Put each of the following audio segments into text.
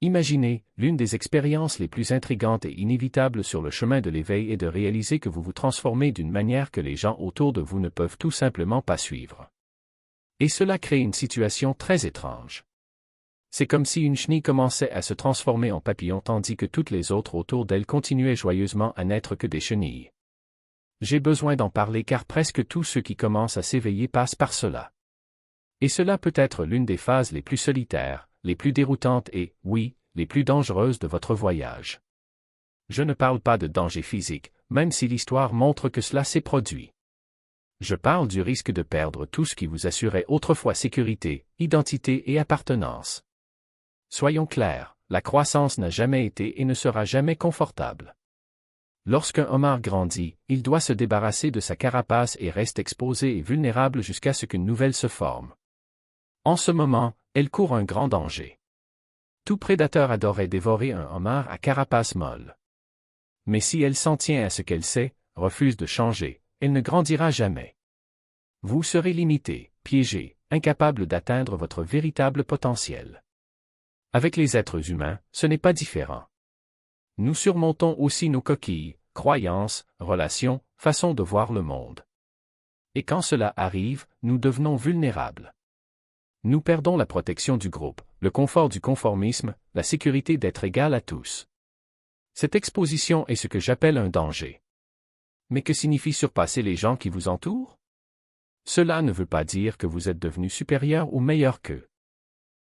Imaginez, l'une des expériences les plus intrigantes et inévitables sur le chemin de l'éveil est de réaliser que vous vous transformez d'une manière que les gens autour de vous ne peuvent tout simplement pas suivre. Et cela crée une situation très étrange. C'est comme si une chenille commençait à se transformer en papillon tandis que toutes les autres autour d'elle continuaient joyeusement à n'être que des chenilles. J'ai besoin d'en parler car presque tous ceux qui commencent à s'éveiller passent par cela. Et cela peut être l'une des phases les plus solitaires, les plus déroutantes et, oui, les plus dangereuses de votre voyage. Je ne parle pas de danger physique, même si l'histoire montre que cela s'est produit. Je parle du risque de perdre tout ce qui vous assurait autrefois sécurité, identité et appartenance. Soyons clairs, la croissance n'a jamais été et ne sera jamais confortable. Lorsqu'un homard grandit, il doit se débarrasser de sa carapace et reste exposé et vulnérable jusqu'à ce qu'une nouvelle se forme. En ce moment, elle court un grand danger. Tout prédateur adorerait dévorer un homard à carapace molle. Mais si elle s'en tient à ce qu'elle sait, refuse de changer, elle ne grandira jamais. Vous serez limité, piégé, incapable d'atteindre votre véritable potentiel. Avec les êtres humains, ce n'est pas différent. Nous surmontons aussi nos coquilles, croyances, relations, façons de voir le monde. Et quand cela arrive, nous devenons vulnérables. Nous perdons la protection du groupe, le confort du conformisme, la sécurité d'être égal à tous. Cette exposition est ce que j'appelle un danger. Mais que signifie surpasser les gens qui vous entourent? Cela ne veut pas dire que vous êtes devenu supérieur ou meilleur qu'eux.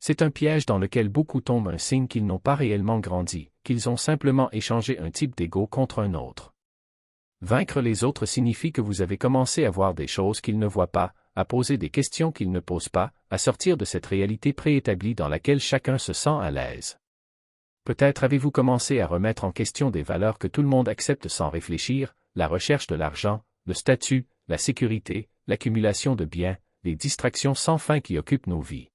C'est un piège dans lequel beaucoup tombent un signe qu'ils n'ont pas réellement grandi, qu'ils ont simplement échangé un type d'ego contre un autre. Vaincre les autres signifie que vous avez commencé à voir des choses qu'ils ne voient pas, à poser des questions qu'ils ne posent pas, à sortir de cette réalité préétablie dans laquelle chacun se sent à l'aise. Peut-être avez-vous commencé à remettre en question des valeurs que tout le monde accepte sans réfléchir, la recherche de l'argent, le statut, la sécurité, l'accumulation de biens, les distractions sans fin qui occupent nos vies.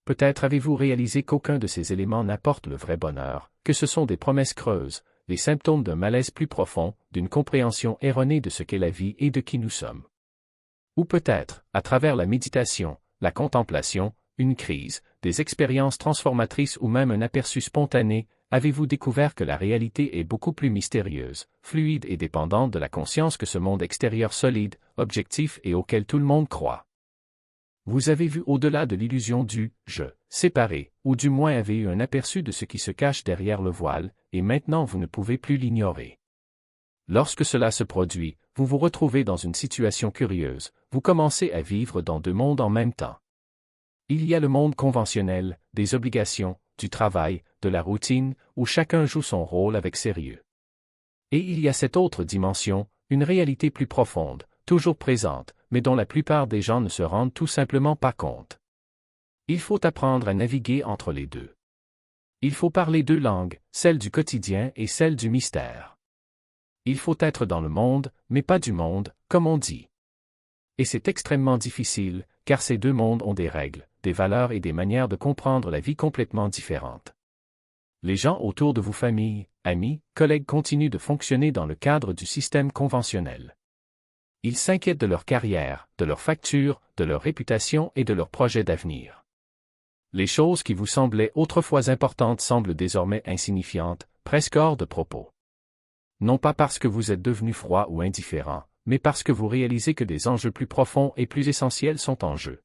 Peut-être avez-vous réalisé qu'aucun de ces éléments n'apporte le vrai bonheur, que ce sont des promesses creuses, les symptômes d'un malaise plus profond, d'une compréhension erronée de ce qu'est la vie et de qui nous sommes. Ou peut-être, à travers la méditation, la contemplation, une crise, des expériences transformatrices ou même un aperçu spontané, avez-vous découvert que la réalité est beaucoup plus mystérieuse, fluide et dépendante de la conscience que ce monde extérieur solide, objectif et auquel tout le monde croit. Vous avez vu au-delà de l'illusion du « je », séparé, ou du moins avez eu un aperçu de ce qui se cache derrière le voile, et maintenant vous ne pouvez plus l'ignorer. Lorsque cela se produit, vous vous retrouvez dans une situation curieuse, vous commencez à vivre dans deux mondes en même temps. Il y a le monde conventionnel, des obligations, du travail, de la routine, où chacun joue son rôle avec sérieux. Et il y a cette autre dimension, une réalité plus profonde, toujours présente, mais dont la plupart des gens ne se rendent tout simplement pas compte. Il faut apprendre à naviguer entre les deux. Il faut parler deux langues, celle du quotidien et celle du mystère. Il faut être dans le monde, mais pas du monde, comme on dit. Et c'est extrêmement difficile, car ces deux mondes ont des règles, des valeurs et des manières de comprendre la vie complètement différentes. Les gens autour de vous, famille, amis, collègues continuent de fonctionner dans le cadre du système conventionnel. Ils s'inquiètent de leur carrière, de leurs factures, de leur réputation et de leurs projets d'avenir. Les choses qui vous semblaient autrefois importantes semblent désormais insignifiantes, presque hors de propos. Non pas parce que vous êtes devenu froid ou indifférent, mais parce que vous réalisez que des enjeux plus profonds et plus essentiels sont en jeu.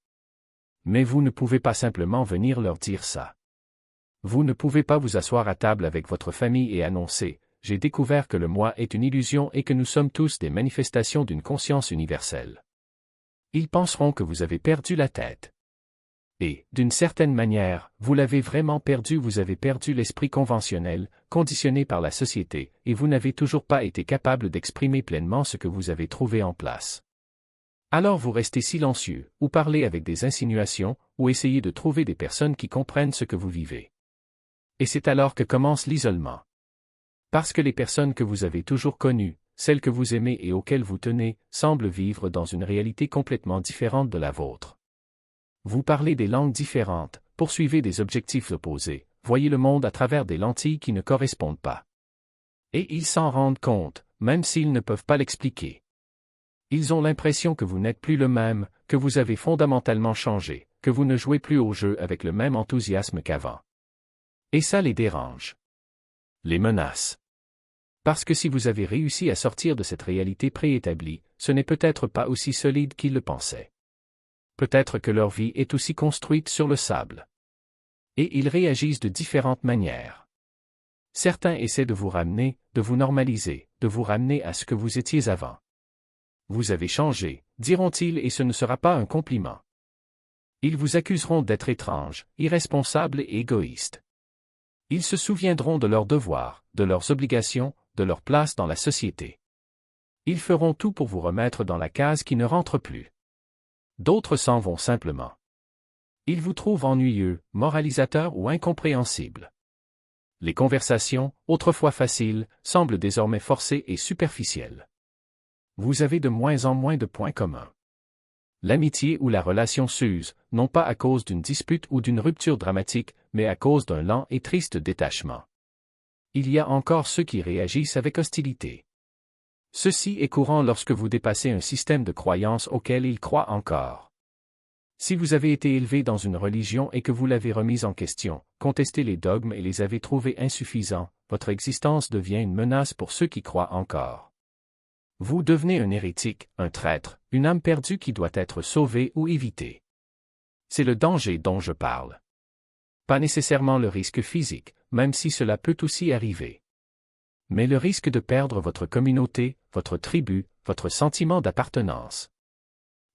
Mais vous ne pouvez pas simplement venir leur dire ça. Vous ne pouvez pas vous asseoir à table avec votre famille et annoncer « J'ai découvert que le moi est une illusion et que nous sommes tous des manifestations d'une conscience universelle. » Ils penseront que vous avez perdu la tête. Et, d'une certaine manière, vous l'avez vraiment perdu, vous avez perdu l'esprit conventionnel, conditionné par la société, et vous n'avez toujours pas été capable d'exprimer pleinement ce que vous avez trouvé en place. Alors vous restez silencieux, ou parlez avec des insinuations, ou essayez de trouver des personnes qui comprennent ce que vous vivez. Et c'est alors que commence l'isolement. Parce que les personnes que vous avez toujours connues, celles que vous aimez et auxquelles vous tenez, semblent vivre dans une réalité complètement différente de la vôtre. Vous parlez des langues différentes, poursuivez des objectifs opposés, voyez le monde à travers des lentilles qui ne correspondent pas. Et ils s'en rendent compte, même s'ils ne peuvent pas l'expliquer. Ils ont l'impression que vous n'êtes plus le même, que vous avez fondamentalement changé, que vous ne jouez plus au jeu avec le même enthousiasme qu'avant. Et ça les dérange. Les menace. Parce que si vous avez réussi à sortir de cette réalité préétablie, ce n'est peut-être pas aussi solide qu'ils le pensaient. Peut-être que leur vie est aussi construite sur le sable. Et ils réagissent de différentes manières. Certains essaient de vous ramener, de vous normaliser, de vous ramener à ce que vous étiez avant. Vous avez changé, diront-ils, et ce ne sera pas un compliment. Ils vous accuseront d'être étrange, irresponsable et égoïste. Ils se souviendront de leurs devoirs, de leurs obligations, de leur place dans la société. Ils feront tout pour vous remettre dans la case qui ne rentre plus. D'autres s'en vont simplement. Ils vous trouvent ennuyeux, moralisateur ou incompréhensible. Les conversations, autrefois faciles, semblent désormais forcées et superficielles. Vous avez de moins en moins de points communs. L'amitié ou la relation s'use, non pas à cause d'une dispute ou d'une rupture dramatique, mais à cause d'un lent et triste détachement. Il y a encore ceux qui réagissent avec hostilité. Ceci est courant lorsque vous dépassez un système de croyances auquel ils croient encore. Si vous avez été élevé dans une religion et que vous l'avez remise en question, contesté les dogmes et les avez trouvés insuffisants, votre existence devient une menace pour ceux qui croient encore. Vous devenez un hérétique, un traître, une âme perdue qui doit être sauvée ou évitée. C'est le danger dont je parle. Pas nécessairement le risque physique, même si cela peut aussi arriver. Mais le risque de perdre votre communauté, votre tribu, votre sentiment d'appartenance.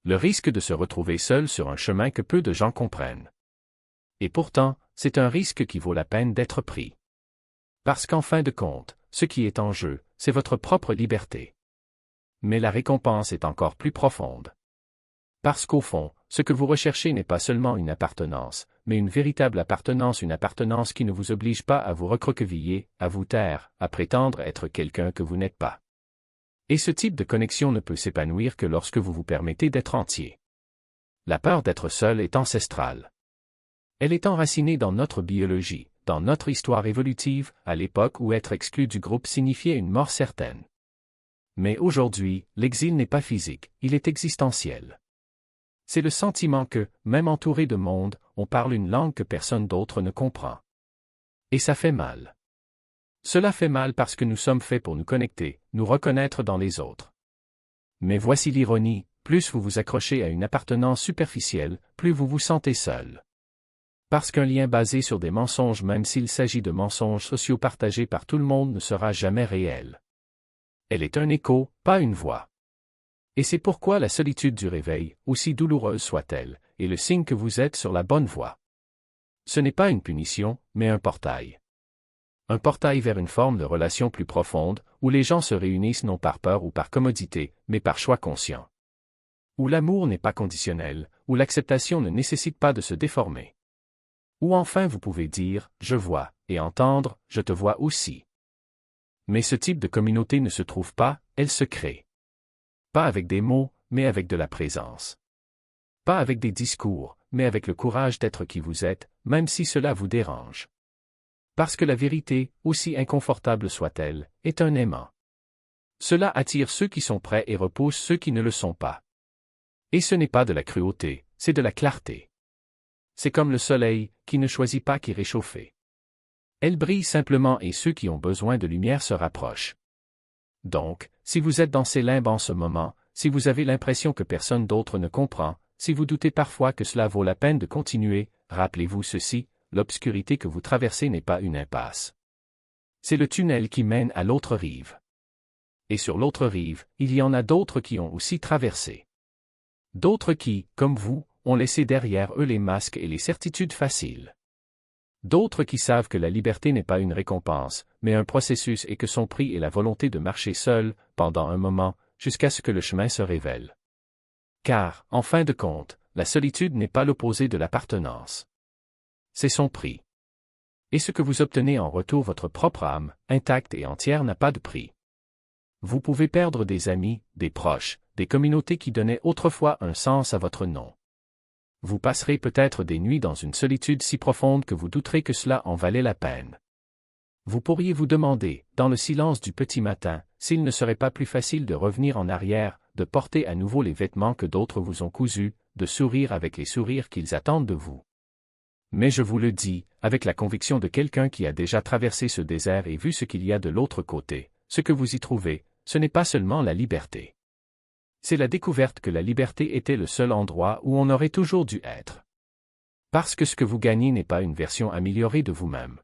Le risque de se retrouver seul sur un chemin que peu de gens comprennent. Et pourtant, c'est un risque qui vaut la peine d'être pris. Parce qu'en fin de compte, ce qui est en jeu, c'est votre propre liberté. Mais la récompense est encore plus profonde. Parce qu'au fond, ce que vous recherchez n'est pas seulement une appartenance, mais une véritable appartenance, une appartenance qui ne vous oblige pas à vous recroqueviller, à vous taire, à prétendre être quelqu'un que vous n'êtes pas. Et ce type de connexion ne peut s'épanouir que lorsque vous vous permettez d'être entier. La peur d'être seul est ancestrale. Elle est enracinée dans notre biologie, dans notre histoire évolutive, à l'époque où être exclu du groupe signifiait une mort certaine. Mais aujourd'hui, l'exil n'est pas physique, il est existentiel. C'est le sentiment que, même entouré de monde, on parle une langue que personne d'autre ne comprend. Et ça fait mal. Cela fait mal parce que nous sommes faits pour nous connecter, nous reconnaître dans les autres. Mais voici l'ironie, plus vous vous accrochez à une appartenance superficielle, plus vous vous sentez seul. Parce qu'un lien basé sur des mensonges, même s'il s'agit de mensonges sociaux partagés par tout le monde, ne sera jamais réel. Elle est un écho, pas une voix. Et c'est pourquoi la solitude du réveil, aussi douloureuse soit-elle, est le signe que vous êtes sur la bonne voie. Ce n'est pas une punition, mais un portail. Un portail vers une forme de relation plus profonde, où les gens se réunissent non par peur ou par commodité, mais par choix conscient. Où l'amour n'est pas conditionnel, où l'acceptation ne nécessite pas de se déformer. Où enfin vous pouvez dire « je vois » et entendre « je te vois aussi ». Mais ce type de communauté ne se trouve pas, elle se crée. Pas avec des mots, mais avec de la présence. Pas avec des discours, mais avec le courage d'être qui vous êtes, même si cela vous dérange. Parce que la vérité, aussi inconfortable soit-elle, est un aimant. Cela attire ceux qui sont prêts et repousse ceux qui ne le sont pas. Et ce n'est pas de la cruauté, c'est de la clarté. C'est comme le soleil, qui ne choisit pas qui réchauffer. Elle brille simplement et ceux qui ont besoin de lumière se rapprochent. Donc, si vous êtes dans ces limbes en ce moment, si vous avez l'impression que personne d'autre ne comprend, si vous doutez parfois que cela vaut la peine de continuer, rappelez-vous ceci, l'obscurité que vous traversez n'est pas une impasse. C'est le tunnel qui mène à l'autre rive. Et sur l'autre rive, il y en a d'autres qui ont aussi traversé. D'autres qui, comme vous, ont laissé derrière eux les masques et les certitudes faciles. D'autres qui savent que la liberté n'est pas une récompense, mais un processus et que son prix est la volonté de marcher seul, pendant un moment, jusqu'à ce que le chemin se révèle. Car, en fin de compte, la solitude n'est pas l'opposé de l'appartenance. C'est son prix. Et ce que vous obtenez en retour, votre propre âme, intacte et entière, n'a pas de prix. Vous pouvez perdre des amis, des proches, des communautés qui donnaient autrefois un sens à votre nom. Vous passerez peut-être des nuits dans une solitude si profonde que vous douterez que cela en valait la peine. Vous pourriez vous demander, dans le silence du petit matin, s'il ne serait pas plus facile de revenir en arrière, de porter à nouveau les vêtements que d'autres vous ont cousus, de sourire avec les sourires qu'ils attendent de vous. Mais je vous le dis, avec la conviction de quelqu'un qui a déjà traversé ce désert et vu ce qu'il y a de l'autre côté, ce que vous y trouvez, ce n'est pas seulement la liberté. C'est la découverte que la liberté était le seul endroit où on aurait toujours dû être. Parce que ce que vous gagnez n'est pas une version améliorée de vous-même.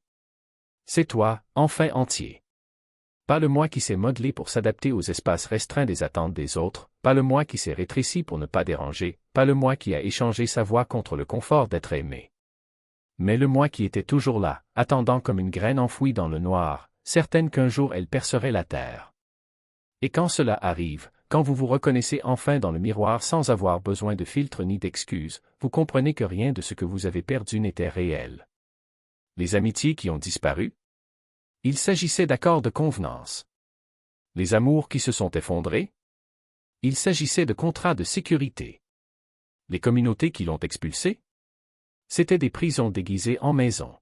C'est toi, enfin entier. Pas le moi qui s'est modelé pour s'adapter aux espaces restreints des attentes des autres, pas le moi qui s'est rétréci pour ne pas déranger, pas le moi qui a échangé sa voix contre le confort d'être aimé. Mais le moi qui était toujours là, attendant comme une graine enfouie dans le noir, certaine qu'un jour elle percerait la terre. Et quand cela arrive, quand vous vous reconnaissez enfin dans le miroir sans avoir besoin de filtre ni d'excuses, vous comprenez que rien de ce que vous avez perdu n'était réel. Les amitiés qui ont disparu? Il s'agissait d'accords de convenance. Les amours qui se sont effondrés? Il s'agissait de contrats de sécurité. Les communautés qui l'ont expulsé? C'étaient des prisons déguisées en maisons.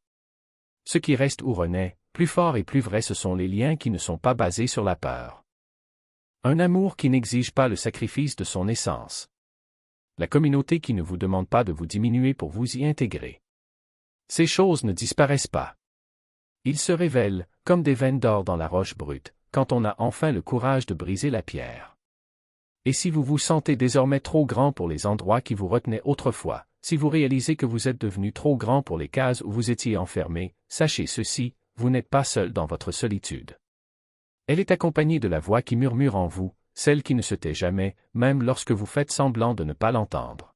Ce qui reste ou renaît, plus fort et plus vrai, ce sont les liens qui ne sont pas basés sur la peur. Un amour qui n'exige pas le sacrifice de son essence. La communauté qui ne vous demande pas de vous diminuer pour vous y intégrer. Ces choses ne disparaissent pas. Ils se révèlent, comme des veines d'or dans la roche brute, quand on a enfin le courage de briser la pierre. Et si vous vous sentez désormais trop grand pour les endroits qui vous retenaient autrefois, si vous réalisez que vous êtes devenu trop grand pour les cases où vous étiez enfermé, sachez ceci, vous n'êtes pas seul dans votre solitude. Elle est accompagnée de la voix qui murmure en vous, celle qui ne se tait jamais, même lorsque vous faites semblant de ne pas l'entendre.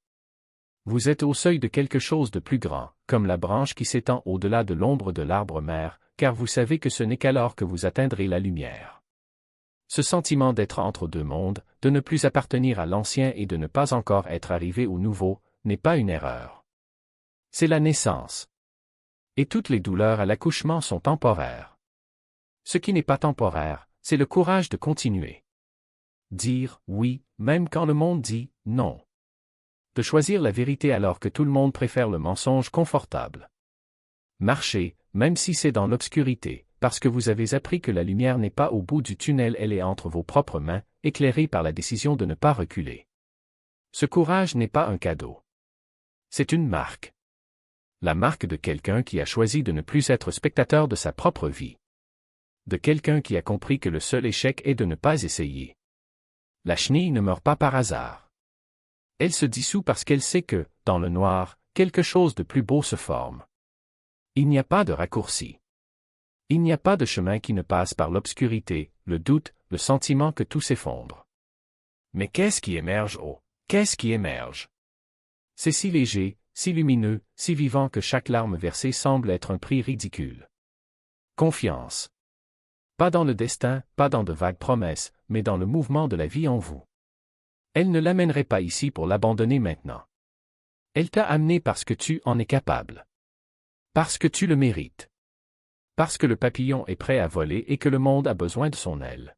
Vous êtes au seuil de quelque chose de plus grand, comme la branche qui s'étend au-delà de l'ombre de l'arbre mère, car vous savez que ce n'est qu'alors que vous atteindrez la lumière. Ce sentiment d'être entre deux mondes, de ne plus appartenir à l'ancien et de ne pas encore être arrivé au nouveau, n'est pas une erreur. C'est la naissance. Et toutes les douleurs à l'accouchement sont temporaires. Ce qui n'est pas temporaire, c'est le courage de continuer. Dire oui, même quand le monde dit non. De choisir la vérité alors que tout le monde préfère le mensonge confortable. Marcher, même si c'est dans l'obscurité, parce que vous avez appris que la lumière n'est pas au bout du tunnel, elle est entre vos propres mains, éclairée par la décision de ne pas reculer. Ce courage n'est pas un cadeau. C'est une marque. La marque de quelqu'un qui a choisi de ne plus être spectateur de sa propre vie. De quelqu'un qui a compris que le seul échec est de ne pas essayer. La chenille ne meurt pas par hasard. Elle se dissout parce qu'elle sait que, dans le noir, quelque chose de plus beau se forme. Il n'y a pas de raccourci. Il n'y a pas de chemin qui ne passe par l'obscurité, le doute, le sentiment que tout s'effondre. Mais qu'est-ce qui émerge, oh, qu'est-ce qui émerge? C'est si léger, si lumineux, si vivant que chaque larme versée semble être un prix ridicule. Confiance. Pas dans le destin, pas dans de vagues promesses, mais dans le mouvement de la vie en vous. Elle ne l'amènerait pas ici pour l'abandonner maintenant. Elle t'a amené parce que tu en es capable. Parce que tu le mérites. Parce que le papillon est prêt à voler et que le monde a besoin de son aile.